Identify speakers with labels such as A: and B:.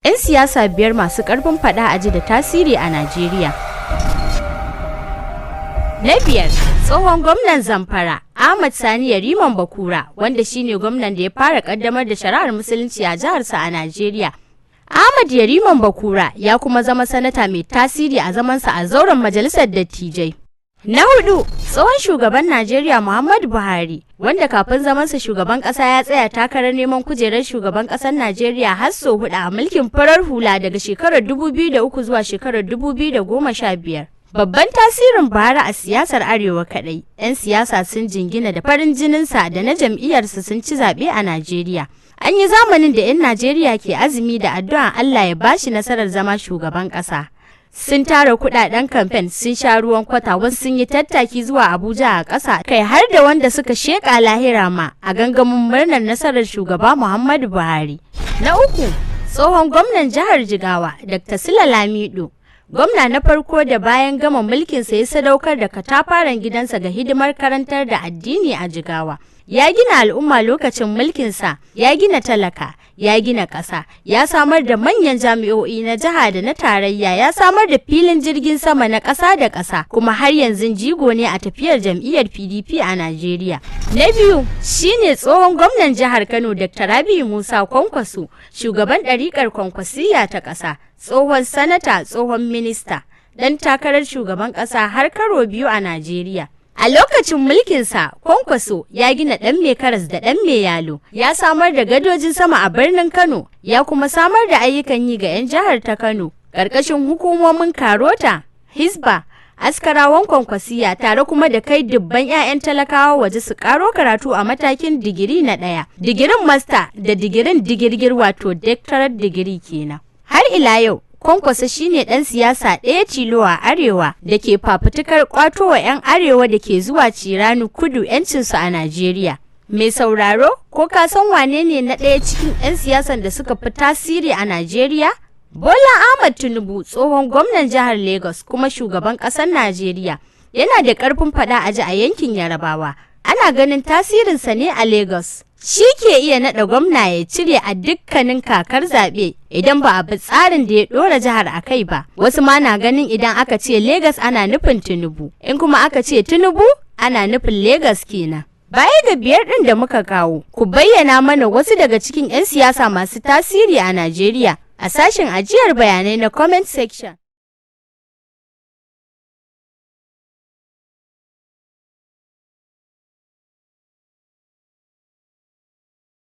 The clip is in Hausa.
A: 'Yan siyasa biyar masu ƙarfin faɗa a ji da tasiri a Najeriya. Na biyar, tsohon gwamnan Zamfara, Ahmad Sani Yariman Bakura, wanda shine gwamnan da ya fara ƙaddamar da shari'ar musulunci a jiharsa a Najeriya. Ahmad Yariman Bakura ya kuma zama sanata mai tasiri a zamansa a zauren majalisar dattijai. Na hudu, tsohon shugaban Najeriya Muhammadu Buhari, wanda kafin zamansa shugaban kasa ya tsaya takarar neman kujerar shugaban kasar Najeriya har sau hudu a mulkin farar hula daga shekarar 2003 zuwa shekarar 2015. Babban tasirin Buhari a siyasar Arewa kadai, 'yan siyasa sun jingina da farin jininsa da na jam'iyyarsa sun ci zaɓe a Najeriya. An yi zamanin da 'yan Najeriya ke azumi da addu'an Allah ya bashi nasarar zama shugaban ƙasa. Sun tara kudaden kamfen, sun sha ruwan kwata, wasu sun yi tattaki zuwa Abuja a ƙasa, kai har da wanda suka sheƙa lahira ma a gangamin murnar nasarar shugaba Muhammadu Buhari. Na uku, tsohon gwamnan jihar Jigawa, Dr. Sula Lamido, gwamna na farko da bayan gama mulkinsa ya sadaukar da katafaren gidansa ga hidimar karantar da addini a Jigawa. Ya gina al'umma lokacin mulkinsa, ya gina talaka, ya gina ƙasa, ya samar da manyan jami'o'i na jiha da na tarayya, ya samar da filin jirgin sama na ƙasa da ƙasa, kuma har yanzu jigo ne a tafiyar jam'iyyar PDP a Najeriya. Na biyu, shine tsohon gwamnan jihar Kano Dr. Rabi'u Musa Kwankwaso, shugaban ɗariƙar Kwankwasiyya ta ƙasa, tsohon sanata, tsohon minista, ɗan takarar shugaban ƙasa har karo biyu a Najeriya. A lokacin mulkinsa, Kwankwaso ya gina ɗan mai karas da ɗan mai yalo, ya samar da gadojin sama a birnin Kano, ya kuma samar da ayyukan yi ga 'yan jihar ta Kano, ƙarƙashin hukumomin Karota, Hisba, askarawan Kwankwasiyya, tare kuma da kai dubban 'ya'yan talakawa waje su ƙaro karatu a matakin digiri na ɗaya, digirin masta da digirin digirgir wato doctorate digiri kenan. Har ila yau, Kwankwaso shine ɗan siyasa ɗaya tilo a Arewa da ke fafutukar ƙwato wa 'yan Arewa da ke zuwa cirani kudu 'yancinsu a Najeriya. Mai sauraro, ko ka san wane ne na ɗaya cikin 'yan siyasan da suka fi tasiri a Najeriya? Bola Ahmed Tinubu, tsohon gwamnan jihar Lagos kuma shugaban ƙasar Najeriya, yana da ƙarfin faɗa a ji a yankin Yarabawa. Ana ganin tasirinsa ne a Lagos. Shi ke iya naɗa gwamna ya cire a dukkanin kakar zaɓe idan ba a bi tsarin da ya ɗora jihar a kai ba. Wasu ma na ganin idan aka ce Legas ana nufin Tinubu, in kuma aka ce Tinubu ana nufin Legas kenan. Baya ga biyar ɗin da muka kawo, ku bayyana mana wasu daga cikin 'yan siyasa masu tasiri a Najeriya a sashen ajiyar bayanai na comment section.